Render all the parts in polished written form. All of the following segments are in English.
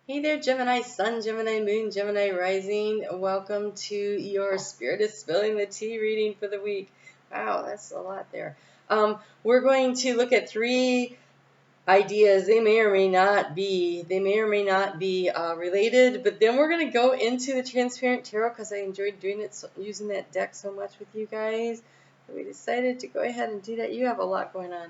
Hey there, Gemini Sun, Gemini Moon, Gemini Rising. Welcome to your Spirit is Spilling the Tea reading for the week. Wow, that's a lot there. We're going to look at three ideas. They may or may not be. Related, but then we're going to go into the Transparent Tarot because I enjoyed doing it, using that deck so much with you guys. So we decided to go ahead and do that. You have a lot going on.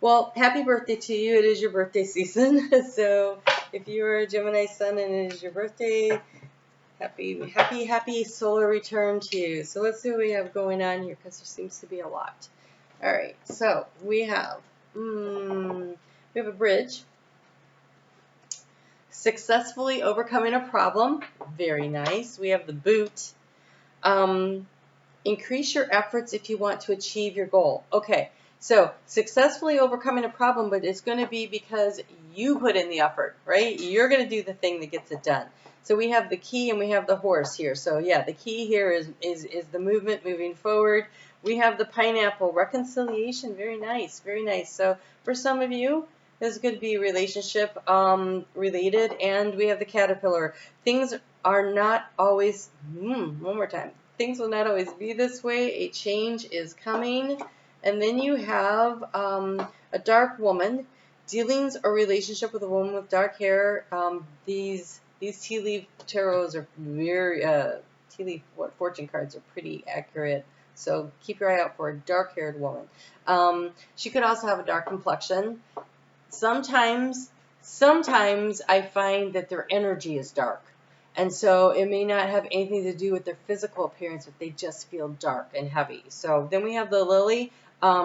Well, happy birthday to you. It is your birthday season. So if you're a Gemini Sun and it is your birthday, happy solar return to you. So let's see what we have going on here because there seems to be a lot. All right, so we have a bridge. Successfully overcoming a problem. Very nice. We have the boot. Increase your efforts if you want to achieve your goal. Okay, so successfully overcoming a problem, but it's going to be because you put in the effort, right? You're going to do the thing that gets it done. So we have the key and we have the horse here. So yeah, the key here is the movement, moving forward. We have the pineapple, reconciliation. Very nice, very nice. So for some of you, this is going to be relationship related. And we have the caterpillar. Things are not always, one more time. Things will not always be this way. A change is coming. And then you have a dark woman. Dealings or relationship with a woman with dark hair. These tea leaf tarots are very, tea leaf fortune cards are pretty accurate. So keep your eye out for a dark-haired woman. She could also have a dark complexion. Sometimes I find that their energy is dark. And so it may not have anything to do with their physical appearance, but they just feel dark and heavy. So then we have the lily,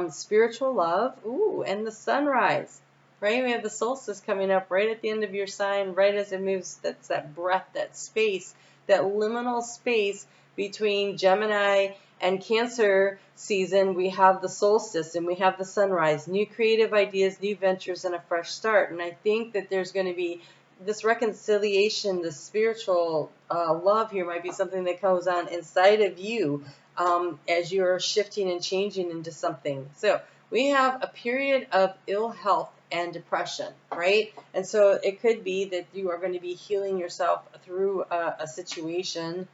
spiritual love, and the sunrise, right? We have the solstice coming up right at the end of your sign, right as it moves. That's that breath, that space, that liminal space between Gemini and Cancer season. We have the solstice and we have the sunrise, new creative ideas, new ventures, and a fresh start. And I think that there's going to be this reconciliation, the spiritual love here might be something that goes on inside of you as you're shifting and changing into something. So we have a period of ill health and depression, right? And so it could be that you are going to be healing yourself through a situation.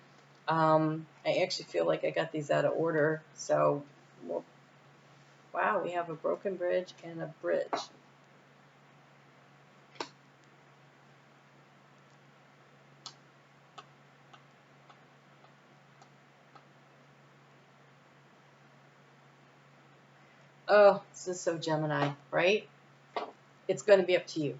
I actually feel like I got these out of order. So, wow, we have a broken bridge and a bridge. Oh, this is so Gemini, right? It's going to be up to you.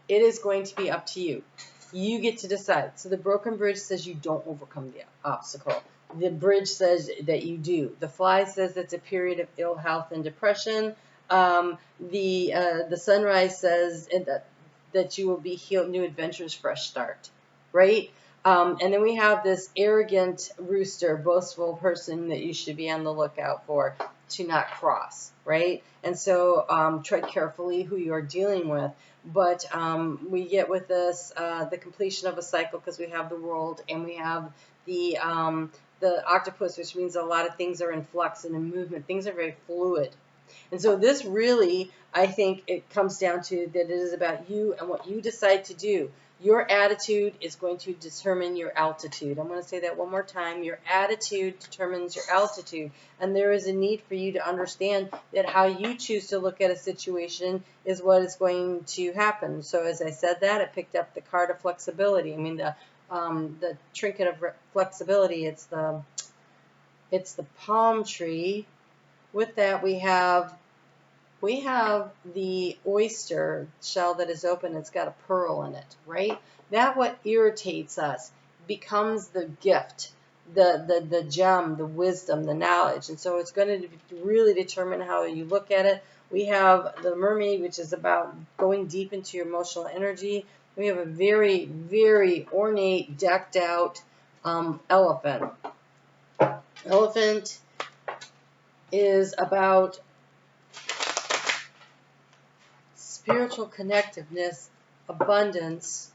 It is going to be up to you. You get to decide. So the broken bridge says you don't overcome the obstacle. The bridge says that you do. The fly says it's a period of ill health and depression. The sunrise says that you will be healed, new adventures, fresh start, right? And then we have this arrogant rooster, boastful person that you should be on the lookout for to not cross, right? And so tread carefully who you are dealing with. But we get with this the completion of a cycle because we have the world and we have the octopus, which means a lot of things are in flux and in movement. Things are very fluid. And so this really, I think it comes down to that it is about you and what you decide to do. Your attitude is going to determine your altitude. I'm going to say that one more time. Your attitude determines your altitude. And there is a need for you to understand that how you choose to look at a situation is what is going to happen. So as I said that, I picked up the card of flexibility. I mean, the trinket of flexibility. It's the palm tree. With that, we have the oyster shell that is open. It's got a pearl in it, right? That what irritates us becomes the gift, the gem, the wisdom, the knowledge. And so it's going to really determine how you look at it. We have the mermaid, which is about going deep into your emotional energy. We have a very, very ornate, decked out elephant. Elephant is about spiritual connectiveness, abundance,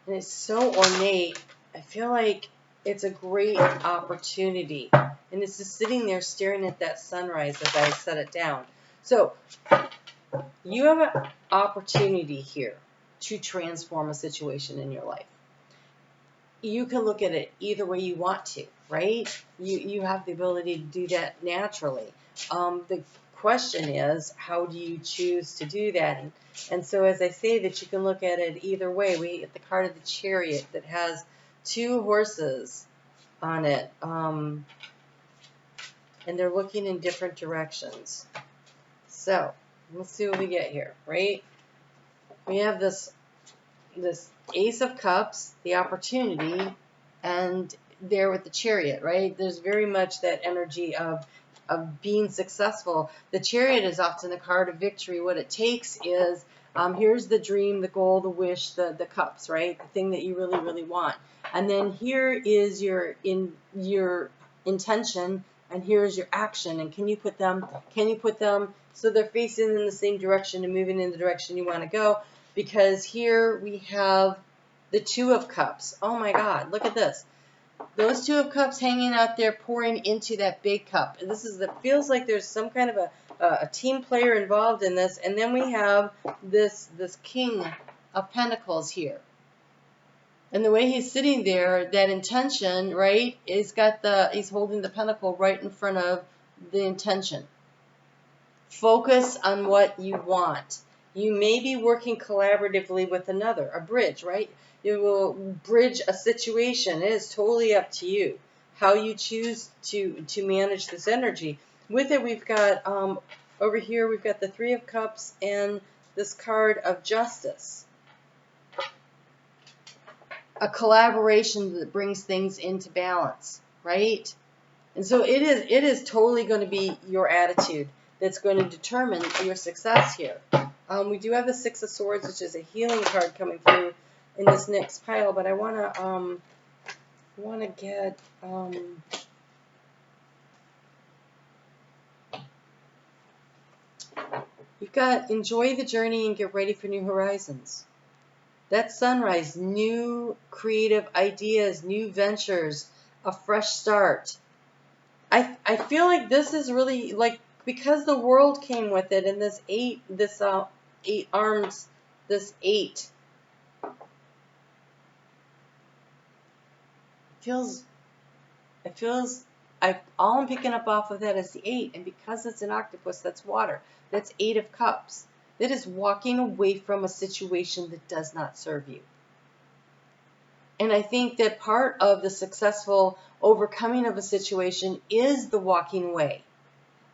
and it's so ornate. I feel like it's a great opportunity. And it's just sitting there staring at that sunrise as I set it down. So you have an opportunity here. to transform a situation in your life. You can look at it either way you want to, right? You have the ability to do that naturally. The question is, how do you choose to do that? And so as I say that you can look at it either way, we get the card of the Chariot that has 2 horses on it, and they're looking in different directions. So let's see what we get here, right? We have this Ace of Cups, the opportunity, and there with the Chariot, right? There's very much that energy of being successful. The Chariot is often the card of victory. What it takes is, here's the dream, the goal, the wish, the cups, right? The thing that you really, really want. And then here is your intention, and here's your action. And can you put them so they're facing in the same direction and moving in the direction you want to go? Because here we have the 2 of Cups. Oh my God, look at this. Those 2 of Cups hanging out there pouring into that big cup. And it feels like there's some kind of a team player involved in this. And then we have this King of Pentacles here. And the way he's sitting there, that intention, right, he's holding the pentacle right in front of the intention. Focus on what you want. You may be working collaboratively with another, a bridge, right? You will bridge a situation. It is totally up to you how you choose to manage this energy. With it, we've got, over here, we've got the 3 of Cups and this card of Justice. A collaboration that brings things into balance, right? And so it is totally going to be your attitude that's going to determine your success here. We do have the 6 of Swords, which is a healing card coming through in this next pile, but I want to get you've got enjoy the journey and get ready for new horizons. That sunrise, new creative ideas, new ventures, a fresh start. I feel like this is really like, because the world came with it, and this 8 arms, this 8 all I'm picking up off of that is the 8, and because it's an octopus, that's water. That's 8 of Cups. That is walking away from a situation that does not serve you. And I think that part of the successful overcoming of a situation is the walking away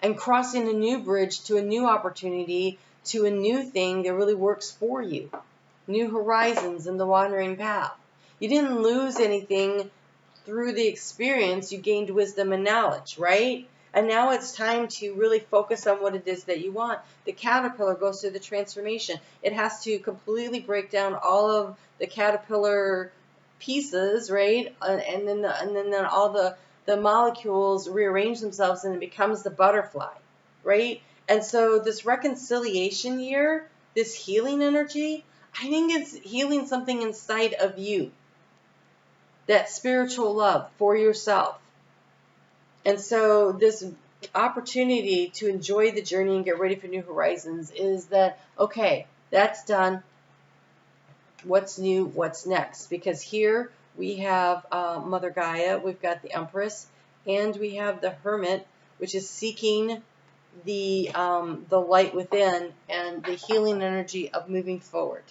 and crossing a new bridge to a new opportunity, to a new thing that really works for you. New horizons in the wandering path. You didn't lose anything through the experience. You gained wisdom and knowledge, right? And now it's time to really focus on what it is that you want. The caterpillar goes through the transformation. It has to completely break down all of the caterpillar pieces, right? And then all the molecules rearrange themselves and it becomes the butterfly, right? And so this reconciliation year, this healing energy, I think it's healing something inside of you. That spiritual love for yourself. And so this opportunity to enjoy the journey and get ready for new horizons is that, okay, that's done. What's new? What's next? Because here we have Mother Gaia, we've got the Empress, and we have the Hermit, which is seeking the light within and the healing energy of moving forward.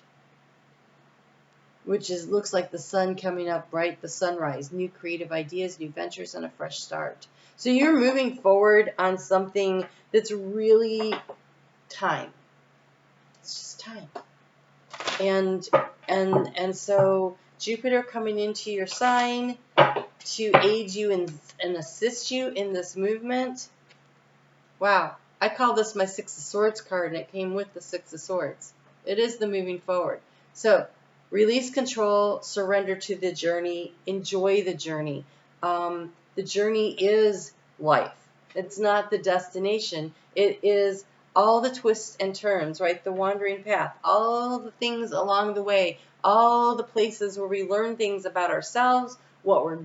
Which looks like the sun coming up, right? The sunrise, new creative ideas, new ventures, and a fresh start. So you're moving forward on something that's really time. It's just time. And so Jupiter coming into your sign to aid you and assist you in this movement. Wow. I call this my 6 of Swords card, and it came with the 6 of Swords. It is the moving forward. So release control, surrender to the journey, enjoy the journey. The journey is life. It's not the destination. It is all the twists and turns, right? The wandering path, all the things along the way, all the places where we learn things about ourselves, what we're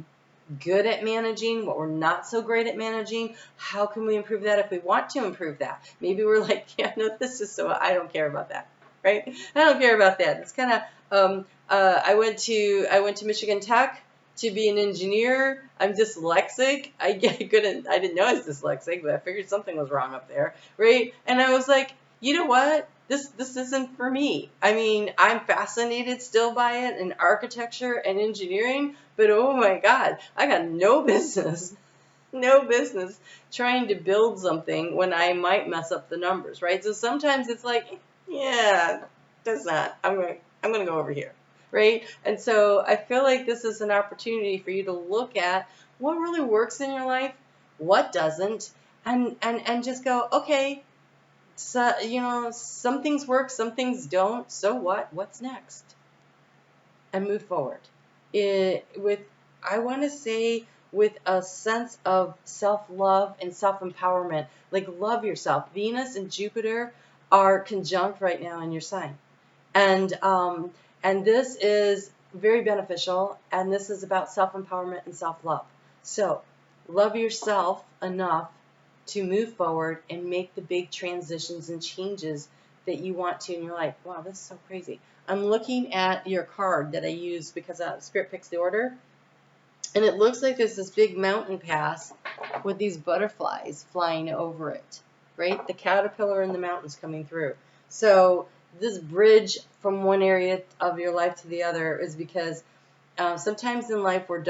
good at managing, what we're not so great at managing. How can we improve that if we want to improve that? Maybe we're like, yeah, no, this is so, I don't care about that. right? I don't care about that. It's kind of I went to Michigan Tech to be an engineer. I'm dyslexic. I didn't know I was dyslexic, but I figured something was wrong up there, right? And I was like, you know what? This isn't for me. I mean, I'm fascinated still by it in architecture and engineering, but oh my God, I got no business, no business trying to build something when I might mess up the numbers, right? So sometimes it's like, yeah, that's not. I'm going to go over here, right? And so I feel like this is an opportunity for you to look at what really works in your life, what doesn't, and just go, okay, so, some things work, some things don't. So what? What's next? And move forward. I want to say, with a sense of self-love and self-empowerment. Like, love yourself. Venus and Jupiter are conjunct right now in your sign. And this is very beneficial, and this is about self-empowerment and self-love. So love yourself enough to move forward and make the big transitions and changes that you want to in your life. Wow, this is so crazy. I'm looking at your card that I use because Spirit picks the order, and it looks like there's this big mountain pass with these butterflies flying over it, right? The caterpillar in the mountains coming through. So this bridge from one area of your life to the other is because sometimes in life we're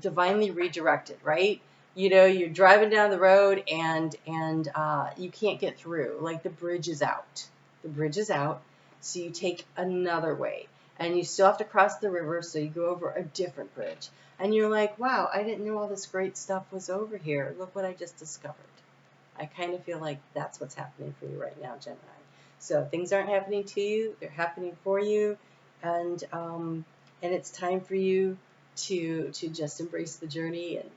divinely redirected, right? You're driving down the road and you can't get through. Like, the bridge is out. The bridge is out, so you take another way. And you still have to cross the river, so you go over a different bridge. And you're like, wow, I didn't know all this great stuff was over here. Look what I just discovered. I kind of feel like that's what's happening for you right now, Gemini. So things aren't happening to you, they're happening for you. And it's time for you to just embrace the journey and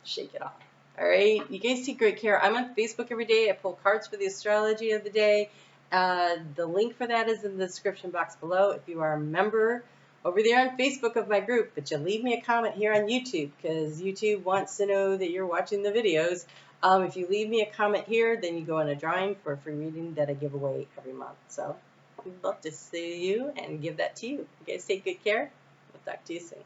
shake it off. All right, you guys take great care. I'm on Facebook every day. I pull cards for the astrology of the day. The link for that is in the description box below if you are a member over there on Facebook of my group. But you leave me a comment here on YouTube, because YouTube wants to know that you're watching the videos. If you leave me a comment here, then you go on a drawing for a free reading that I give away every month. So we'd love to see you and give that to you. You guys take good care. We'll talk to you soon.